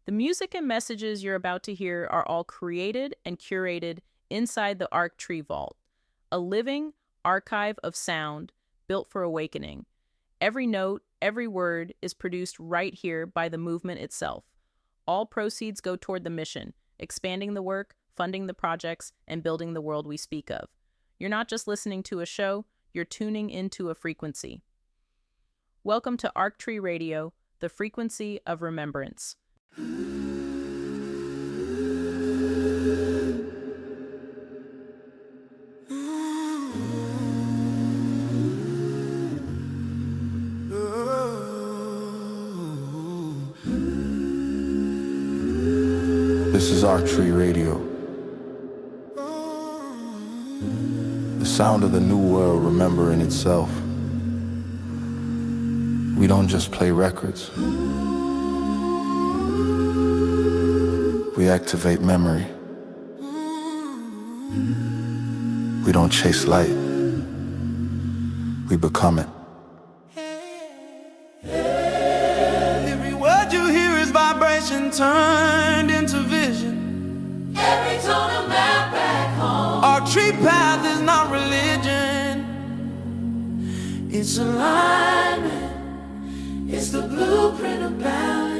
The music and messages you're about to hear are all created and curated inside the Arc Tree Vault, a living archive of sound built for awakening. Every note, every word is produced right here by the movement itself. All proceeds go toward the mission, expanding the work, funding the projects, and building the world we speak of. You're not just listening to a show, you're tuning into a frequency. Welcome to Arc Tree Radio, the frequency of remembrance. This is Arc Tree Radio, the sound of the new world remembering itself. We don't just play records. We activate memory. We don't chase light. We become it. Every word you hear is vibration turned into vision. Every tone a map back home. Our tree path is not religion. It's alignment. It's the blueprint of balance.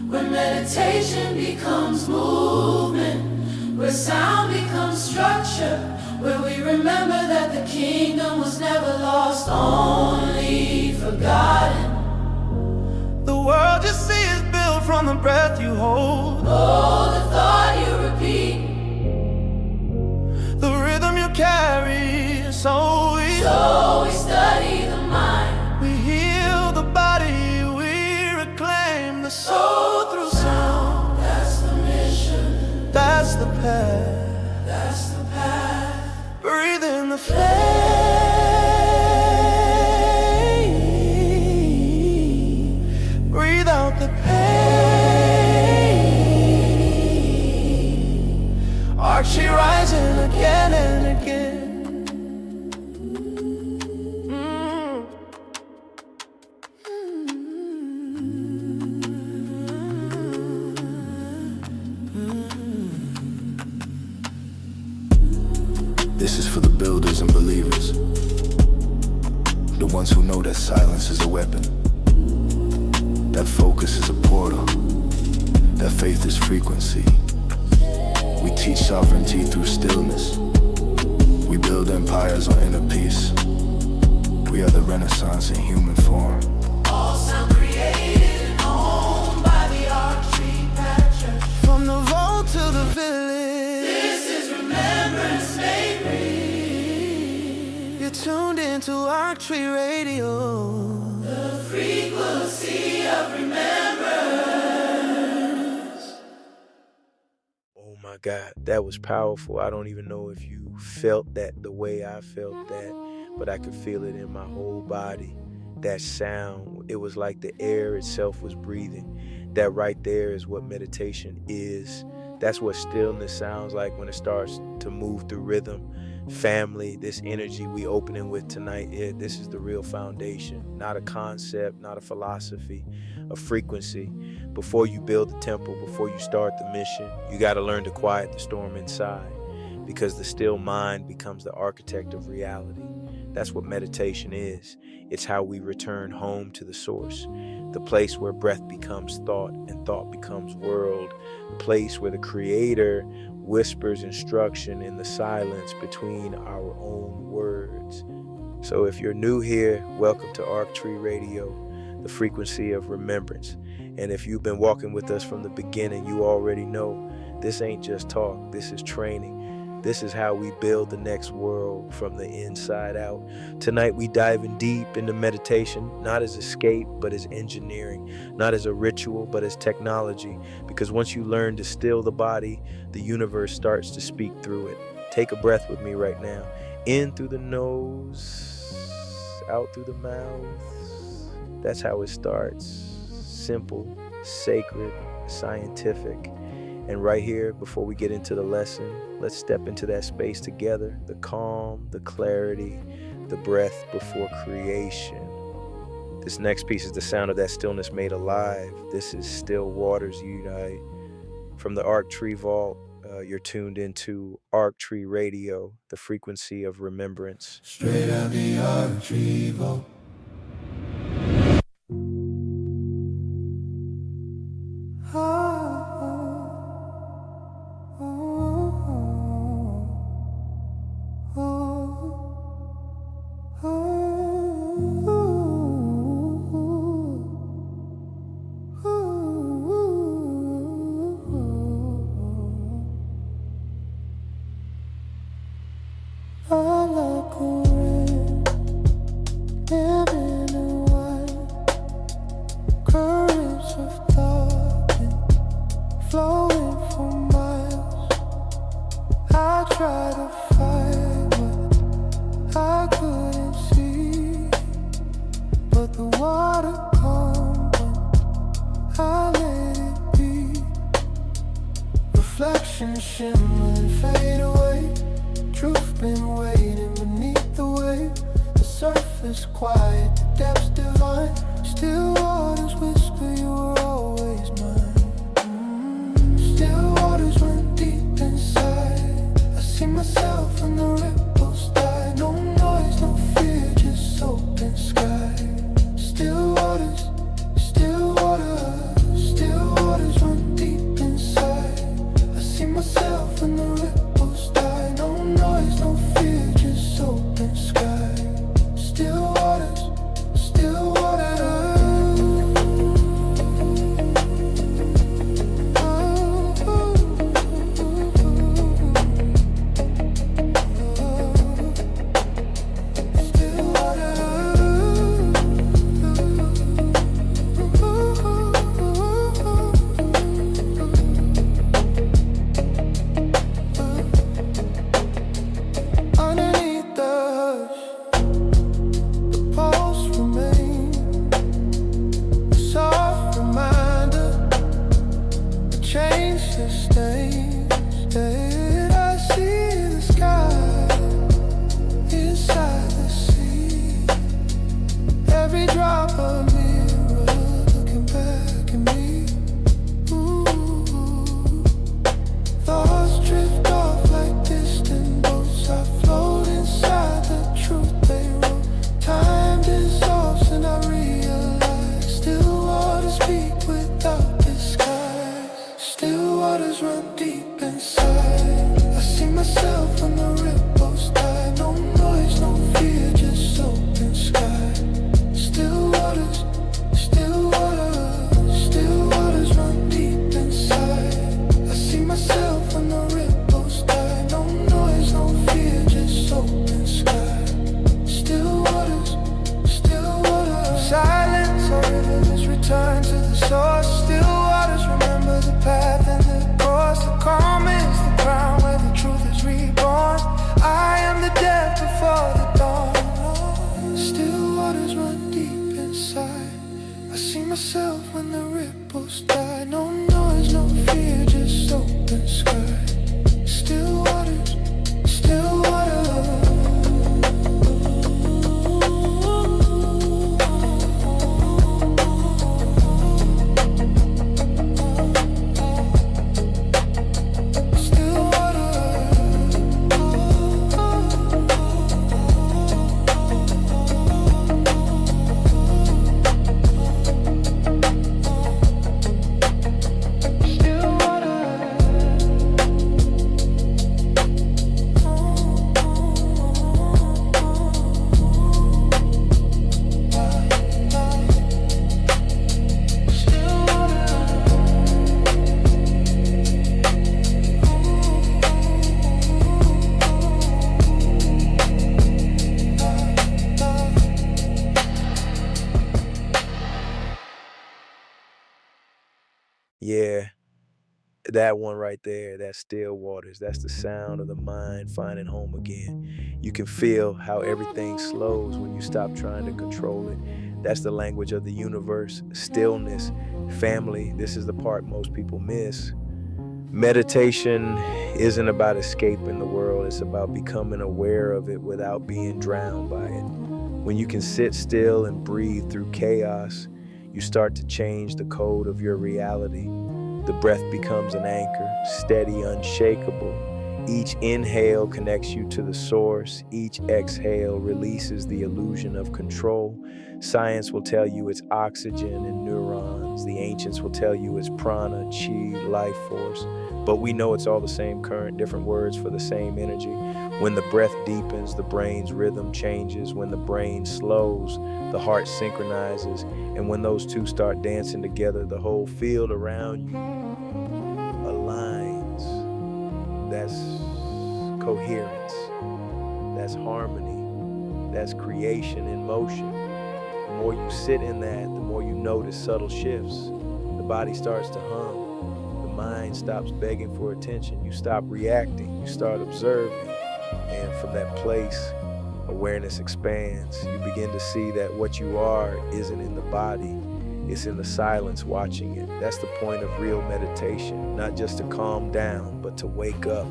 Where meditation becomes movement. Where sound becomes structure. Where we remember that the kingdom was never lost, only forgotten. The world you see is built from the breath you hold. Oh, the thought you repeat. The rhythm you carry. So we study the mind. We heal the body. We reclaim the soul through sound. That's the mission. That's the path. That's the path. Breathe in the flame. Breathe out the pain. Archie rising again and again. This is for the builders and believers, the ones who know that silence is a weapon, that focus is a portal, that faith is frequency. We teach sovereignty through stillness. We build empires on inner peace. We are the Renaissance in human form. All sound created and owned by the Arc Tree Church. From the vault to the village. This is remembrance made real. You're tuned into Arc Tree Radio. The frequency of remembrance. Oh my God, that was powerful. I don't even know if you felt that the way I felt that, but I could feel it in my whole body. That sound, it was like the air itself was breathing. That right there is what meditation is. That's what stillness sounds like when it starts to move through rhythm. Family, this energy we opening with tonight, this is the real foundation. Not a concept, not a philosophy, a frequency. Before you build the temple, before you start the mission, you got to learn to quiet the storm inside, because the still mind becomes the architect of reality. That's what meditation is. It's how we return home to the source, the place where breath becomes thought and thought becomes world, the place where the creator whispers instruction in the silence between our own words. So if you're new here, welcome to Arc Tree Radio, the frequency of remembrance. And if you've been walking with us from the beginning, you already know this ain't just talk, this is training. This is how we build the next world from the inside out. Tonight we diving deep into meditation, not as escape, but as engineering, not as a ritual, but as technology. Because once you learn to still the body, the universe starts to speak through it. Take a breath with me right now. In through the nose, out through the mouth. That's how it starts. Simple, sacred, scientific. And right here, before we get into the lesson, let's step into that space together. The calm, the clarity, the breath before creation. This next piece is the sound of that stillness made alive. This is Still Waters Unite. From the Arc Tree Vault, you're tuned into Arc Tree Radio, the frequency of remembrance. Straight out the archival. Yeah, that one right there, that still waters, that's the sound of the mind finding home again. You can feel how everything slows when you stop trying to control it. That's the language of the universe, stillness, family. This is the part most people miss. Meditation isn't about escaping the world, it's about becoming aware of it without being drowned by it. When you can sit still and breathe through chaos, you start to change the code of your reality. The breath becomes an anchor, steady, unshakable. Each inhale connects you to the source. Each exhale releases the illusion of control. Science will tell you it's oxygen and neurons. The ancients will tell you it's prana, chi, life force. But we know it's all the same current, different words for the same energy. When the breath deepens, the brain's rhythm changes. When the brain slows, the heart synchronizes. And when those two start dancing together, the whole field around you aligns. That's coherence. That's harmony. That's creation in motion. The more you sit in that, the more you notice subtle shifts. The body starts to hum. The mind stops begging for attention. You stop reacting. You start observing. And from that place, awareness expands. You begin to see that what you are isn't in the body. It's in the silence watching it. That's the point of real meditation. Not just to calm down, but to wake up.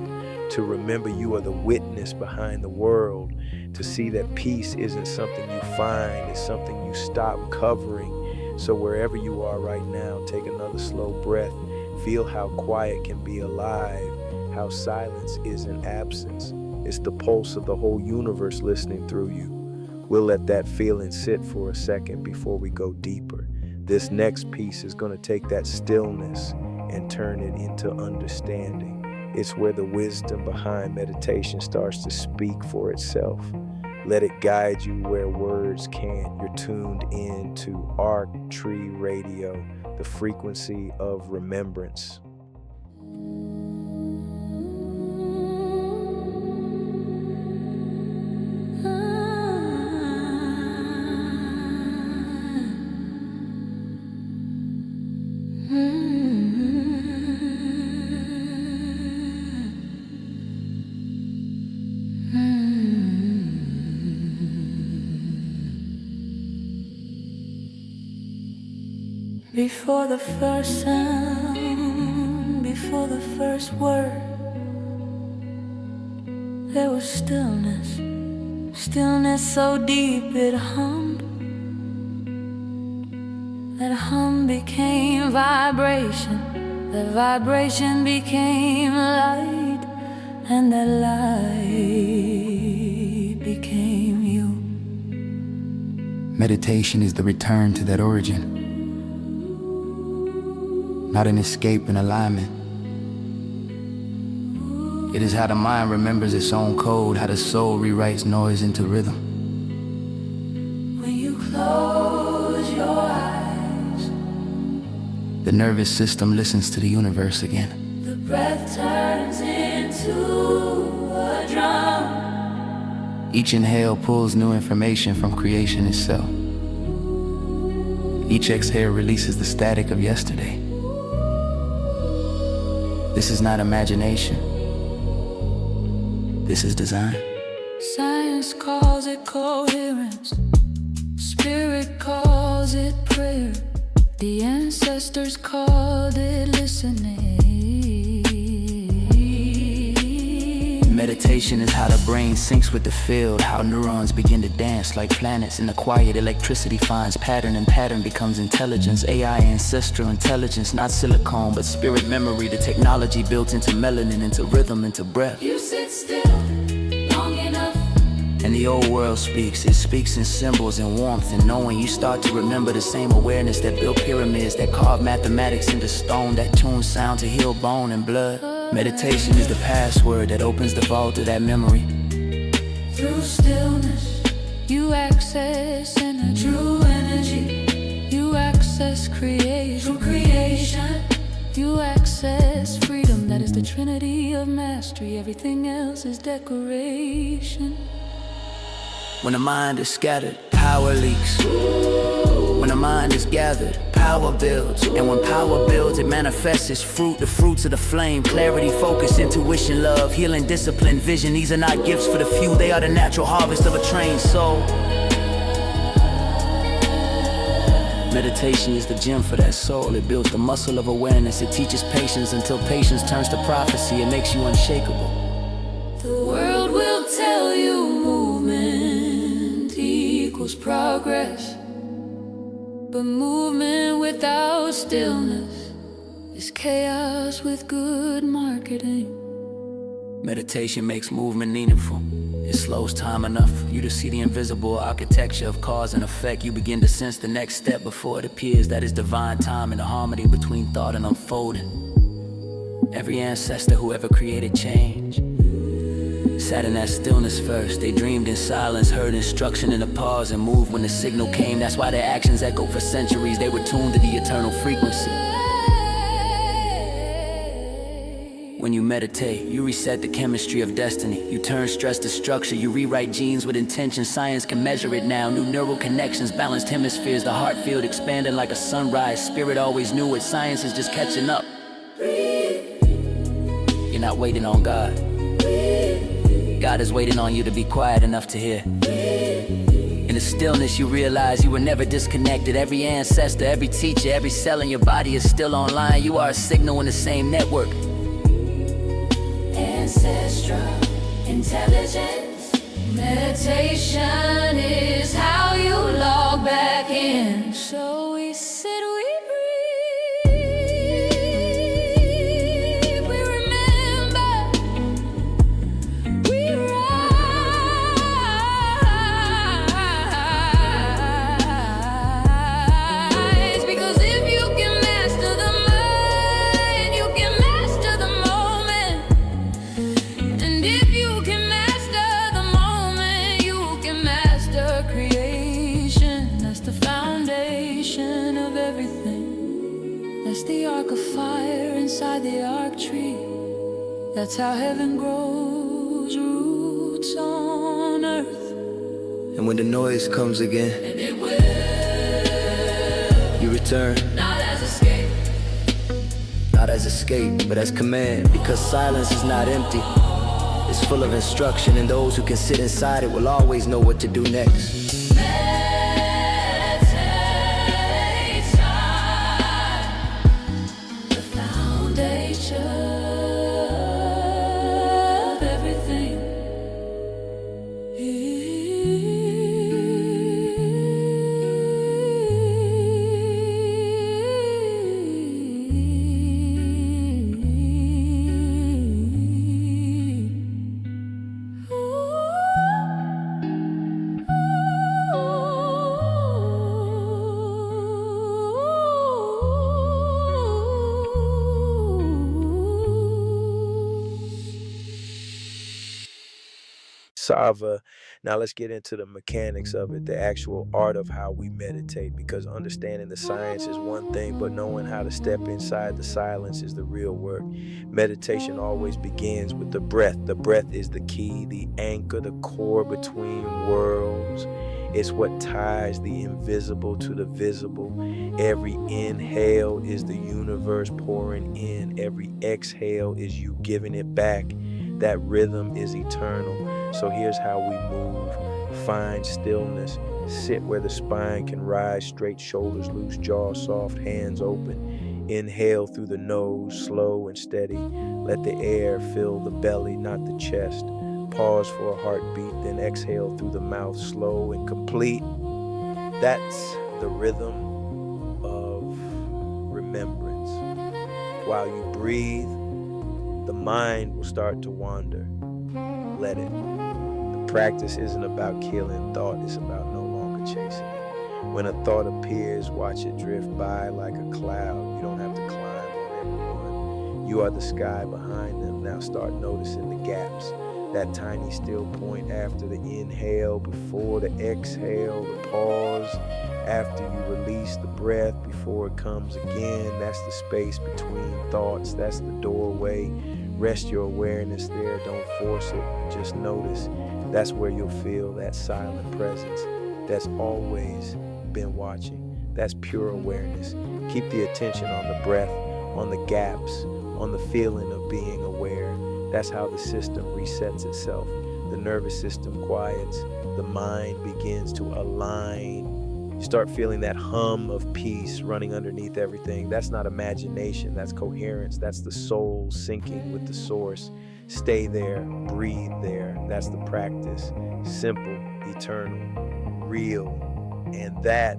To remember you are the witness behind the world. To see that peace isn't something you find. It's something you stop covering. So wherever you are right now, take another slow breath. Feel how quiet can be alive. How silence isn't absence. It's the pulse of the whole universe listening through you. We'll let that feeling sit for a second before we go deeper. This next piece is going to take that stillness and turn it into understanding. It's where the wisdom behind meditation starts to speak for itself. Let it guide you where words can't. You're tuned in to Arc Tree Radio, the frequency of remembrance. Before the first sound, before the first word, there was stillness. Stillness so deep it hummed. That hum became vibration. That vibration became light. And that light became you. Meditation is the return to that origin. Not an escape and alignment. It is how the mind remembers its own code, how the soul rewrites noise into rhythm. When you close your eyes, The nervous system listens to the universe again. the breath turns into a drum. Each inhale pulls new information from creation itself. Each exhale releases the static of yesterday. This is not imagination. This is design. Science calls it coherence. Spirit calls it prayer. The ancestors called it listening. Meditation is how the brain syncs with the field, how neurons begin to dance like planets. In the quiet, electricity finds pattern, and pattern becomes intelligence. AI, ancestral intelligence, not silicone, but spirit memory. The technology built into melanin, into rhythm, into breath. You sit still long enough. And the old world speaks. It speaks in symbols and warmth and knowing. You start to remember the same awareness that built pyramids, that carved mathematics into stone, that tuned sound to heal bone and blood. Meditation is the password that opens the vault of that memory. Through stillness, you access energy. True energy. You access creation. True creation. You access freedom. That is the trinity of mastery. Everything else is decoration. When the mind is scattered, power leaks. When the mind is gathered, power builds. And when power builds, it manifests its fruit, the fruits of the flame. Clarity, focus, intuition, love, healing, discipline, vision. These are not gifts for the few, they are the natural harvest of a trained soul. Meditation is the gym for that soul. It builds the muscle of awareness. It teaches patience until patience turns to prophecy. It makes you unshakable. The world will tell you movement equals equals progress. But movement without stillness is chaos with good marketing. Meditation makes movement meaningful. It slows time enough for you to see the invisible architecture of cause and effect. You begin to sense the next step before it appears. That is divine time and the harmony between thought and unfolding. Every ancestor who ever created change sat in that stillness first. They dreamed in silence, heard instruction in a pause, and moved when the signal came. That's why their actions echoed for centuries. They were tuned to the eternal frequency. When you meditate, you reset the chemistry of destiny. You turn stress to structure, you rewrite genes with intention. Science can measure it now. New neural connections, balanced hemispheres, the heart field expanding like a sunrise. Spirit always knew it, science is just catching up. You're not waiting on God. God is waiting on you to be quiet enough to hear. In the stillness you realize you were never disconnected. Every ancestor, every teacher, every cell in your body is still online. You are a signal in the same network. Ancestral intelligence. Meditation is how you log back in. So we sit, we breathe, we remember, we rise. Because if you can master the mind, you can master the moment. And if you can master the moment, you can master creation. That's the foundation of everything. That's the arc of fire inside the arc tree. That's how heaven grows roots on earth. And when the noise comes again, And it will, you return, not as escape. not as escape, but as command. Because silence is not empty. It's full of instruction, and those who can sit inside it will always know what to do next. The foundation of everything. Sava. Now let's get into the mechanics of it, the actual art of how we meditate, because understanding the science is one thing, but knowing how to step inside the silence is the real work. Meditation always begins with the breath. The breath is the key, the anchor, the core between worlds. It's what ties the invisible to the visible. Every inhale is the universe pouring in. Every exhale is you giving it back. That rhythm is eternal. So here's how we move. Find stillness. Sit where the spine can rise, straight shoulders loose, jaw soft, hands open. Inhale through the nose, slow and steady. Let the air fill the belly, not the chest. Pause for a heartbeat, then exhale through the mouth, slow and complete. That's the rhythm of remembrance. While you breathe, the mind will start to wander. Let it. The practice isn't about killing thought, it's about no longer chasing it. When a thought appears, watch it drift by like a cloud. You don't have to climb on everyone. You are the sky behind them. Now start noticing the gaps. That tiny still point after the inhale, before the exhale, the pause, after you release the breath, before it comes again. That's the space between thoughts. That's the doorway. Rest your awareness there. Don't force it. Just notice. That's where you'll feel that silent presence that's always been watching. That's pure awareness. Keep the attention on the breath, on the gaps, on the feeling of being aware. That's how the system resets itself. The nervous system quiets. The mind begins to align. You start feeling that hum of peace running underneath everything. That's not imagination, that's coherence. That's the soul syncing with the source. Stay there, breathe there. That's the practice. Simple, eternal, real. And that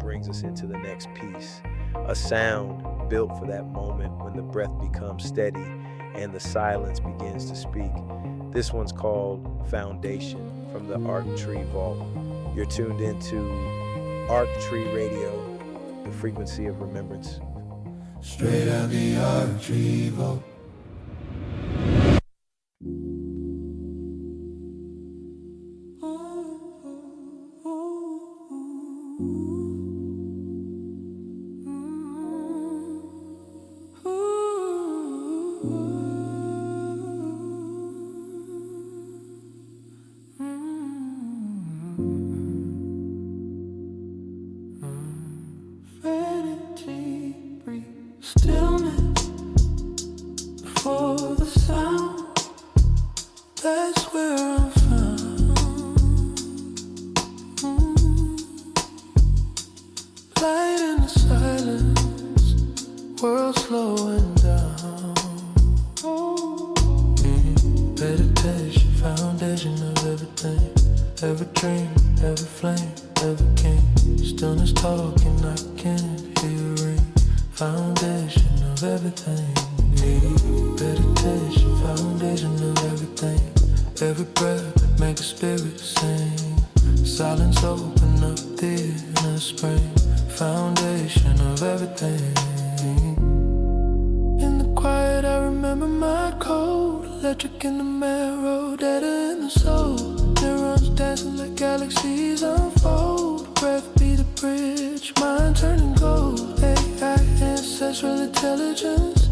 brings us into the next piece, a sound built for that moment when the breath becomes steady and the silence begins to speak. This one's called Foundation from the Arc Tree Vault. You're tuned into Arc Tree Radio, the frequency of remembrance. Straight out the arc vault. Stillness before the sound. That's where I'm found. Light in the silence, world slowing down. Meditation, foundation of everything. Every dream, every flame, every king. Stillness talking, I can't hear a ring. Foundation of everything. Meditation, foundation of everything. Every breath make a spirit sing. Silence open up the inner spring. Foundation of everything. In the quiet I remember my code. Electric in the marrow, data in the soul. Neurons dancing like galaxies unfold. Breath be the bridge, mind turning gold. AI, ancestral intelligence.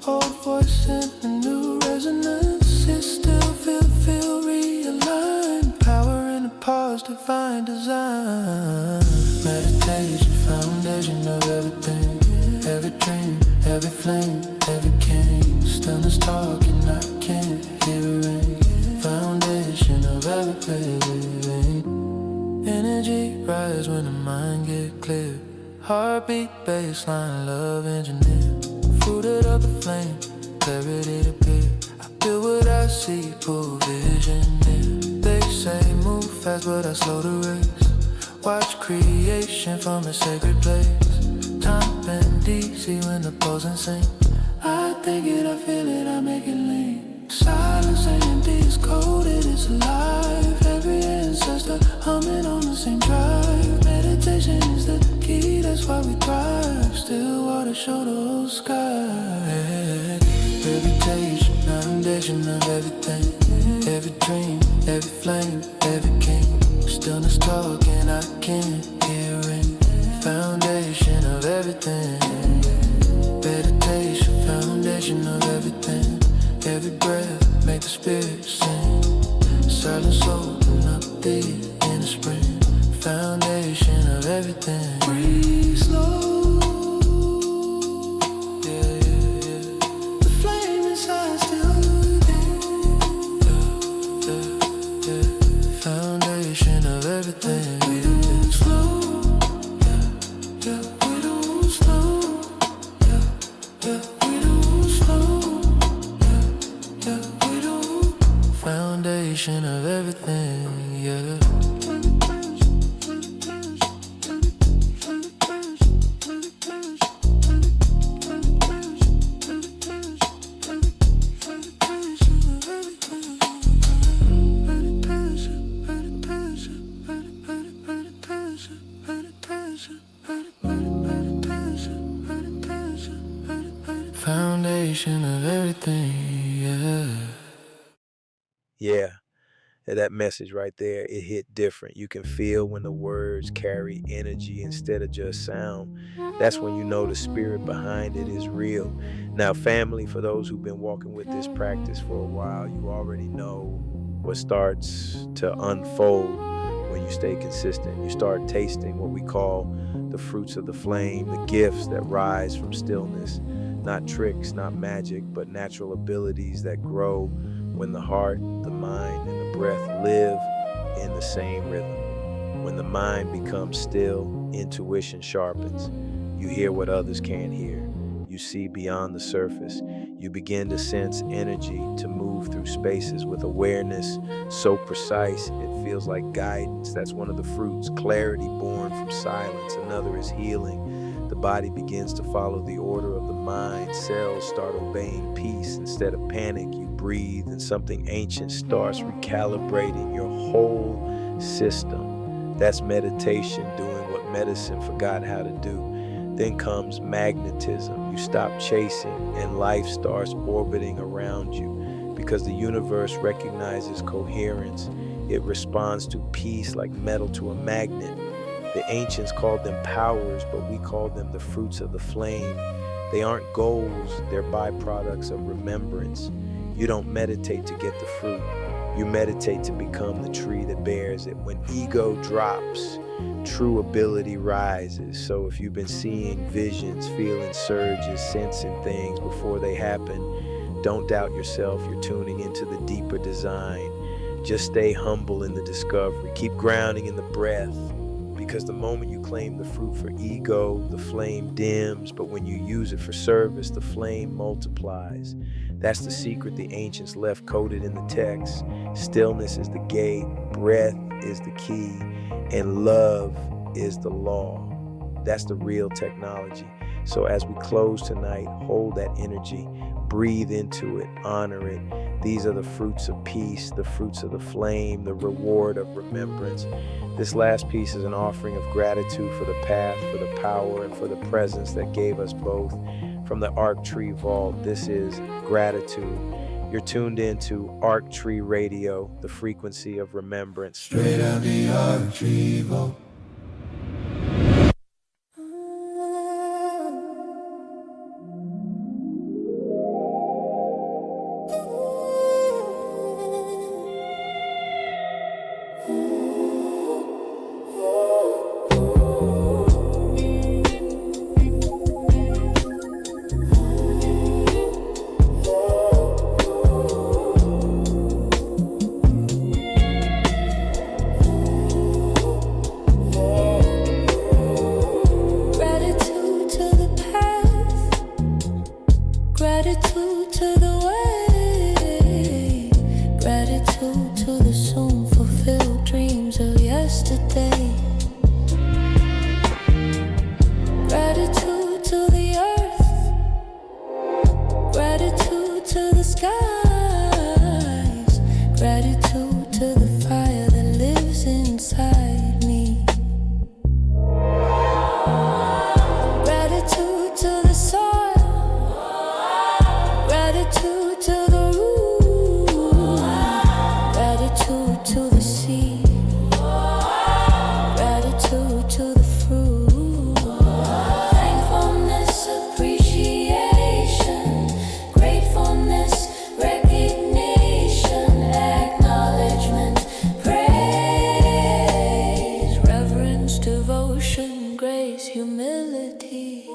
Old voice in a new resonance. It still feel realigned. Power in a pause, divine design. Meditation, foundation of everything. Every dream, every flame, every king. Stillness talking, I can't hear a ring. Foundation of everything. Energy rise when the mind get clear. Heartbeat, baseline, love engineer. Fruited up the flame, clarity to appear. I feel what I see, pull vision near. They say move fast, but I slow the race. Watch creation from a sacred place. Time bend easy when the pose insane. I think it, I feel it, I make it lean. Silence ain't empty, it's coded, it's alive. Every ancestor humming on the same drive. Meditation is the key, that's why we thrive. Still water, show the whole sky. Reputation, foundation of everything. Every dream, every flame, every king. Stillness talking, I can't hear it. Foundation of everything. Meditation, foundation of everything. Every breath make the spirit sing. Silence open up the inner spring. Foundation of everything. Breathe slow. Yeah, yeah, yeah. The flame inside still there. Yeah, yeah, yeah. Foundation of everything. We don't slow. Yeah, yeah. We don't slow. Yeah, yeah. We don't slow. Yeah, yeah. We don't. Foundation of everything. Yeah. Foundation of everything, yeah. Yeah, that message right there, it hit different. You can feel when the words carry energy instead of just sound. That's when you know the spirit behind it is real. Now, family, for those who've been walking with this practice for a while, you already know what starts to unfold when you stay consistent. You start tasting what we call the fruits of the flame, the gifts that rise from stillness. Not tricks, not magic, but natural abilities that grow when the heart, the mind, and the breath live in the same rhythm. When the mind becomes still, intuition sharpens. You hear what others can't hear. You see beyond the surface. You begin to sense energy, to move through spaces with awareness so precise it feels like guidance. That's one of the fruits. Clarity born from silence. Another is healing. The body begins to follow the order of the mind. Cells start obeying peace instead of panic. You breathe and something ancient starts recalibrating your whole system. That's meditation, doing what medicine forgot how to do. Then comes magnetism. You stop chasing and life starts orbiting around you because the universe recognizes coherence. It responds to peace like metal to a magnet. The ancients called them powers, but we call them the fruits of the flame. They aren't goals, they're byproducts of remembrance. You don't meditate to get the fruit. You meditate to become the tree that bears it. When ego drops, true ability rises. So if you've been seeing visions, feeling surges, sensing things before they happen, don't doubt yourself. You're tuning into the deeper design. Just stay humble in the discovery. Keep grounding in the breath, because the moment you claim the fruit for ego, the flame dims, but when you use it for service, the flame multiplies. That's the secret the ancients left coded in the text. Stillness is the gate, breath is the key, and love is the law. That's the real technology. So as we close tonight, hold that energy, breathe into it, honor it. These are the fruits of peace, the fruits of the flame, the reward of remembrance. This last piece is an offering of gratitude for the path, for the power, and for the presence that gave us both. From the Arc Tree Vault, this is gratitude. You're tuned into Arc Tree Radio, the frequency of remembrance. Straight out the Arc Tree Vault. Gratitude to the way, gratitude to the soon fulfilled dreams of yesterday. Gratitude to the earth, gratitude to the skies, gratitude to the fire that lives inside me. Gratitude to the soil. Gratitude to the root, gratitude to the seed, gratitude to the fruit. Thankfulness, appreciation, gratefulness, recognition, acknowledgement, praise, reverence, devotion, grace, humility.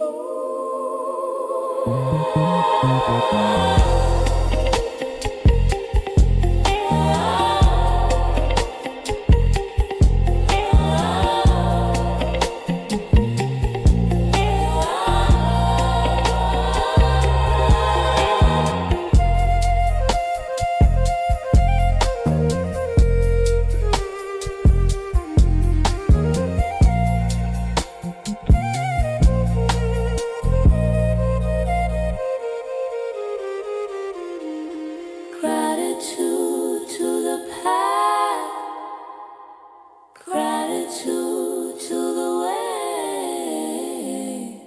Gratitude to the path, gratitude to the way,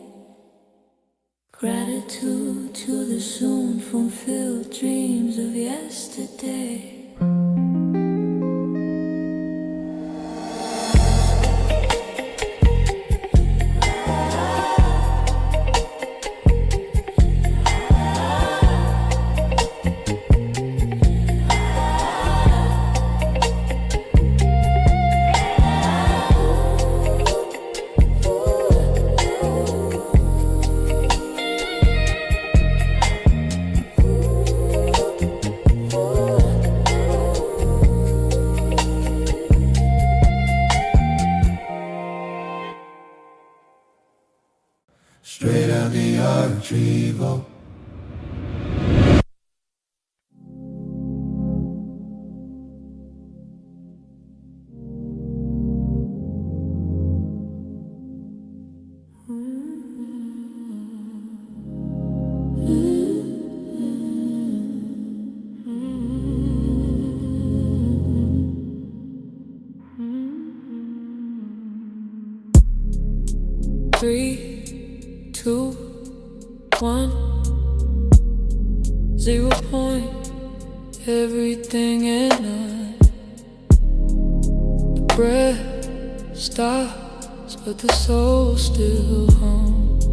gratitude to the soon fulfilled dreams of yesterday. Straight out the Arc Tree Vault. 0 point, everything and none. The breath stops, but the soul still hums.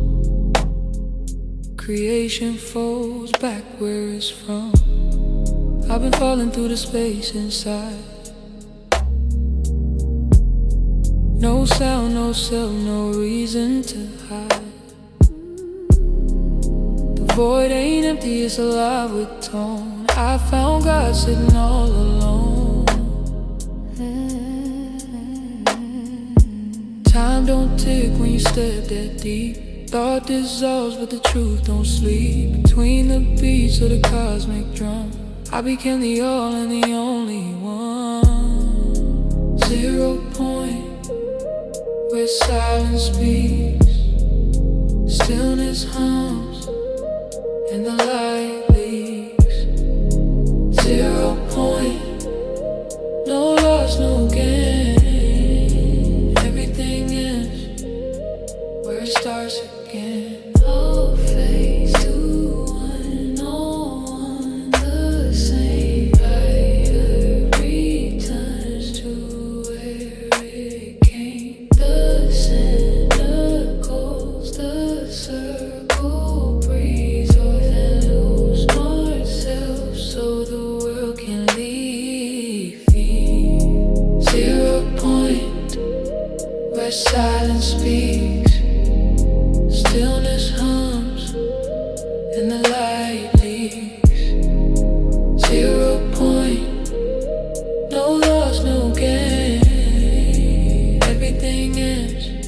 Creation folds back where it's from. I've been falling through the space inside. No sound, no cell, no reason to hide. The void ain't empty, it's alive with tone. I found God sitting all alone. Time don't tick when you step that deep. Thought dissolves but the truth don't sleep. Between the beats of the cosmic drum, I became the all and the only one. 0 point, where silence speaks, stillness hums, and the light leaks. 0 point, no loss, no gain. Everything ends where it starts again. All phase to one, all one the same. Fire returns to where it came. The center calls, the circle breathes forth and lose more self so the world can leave. 0 point, where silence speaks, stillness hums, and the light leaks. 0 point, no loss, no gain. Everything ends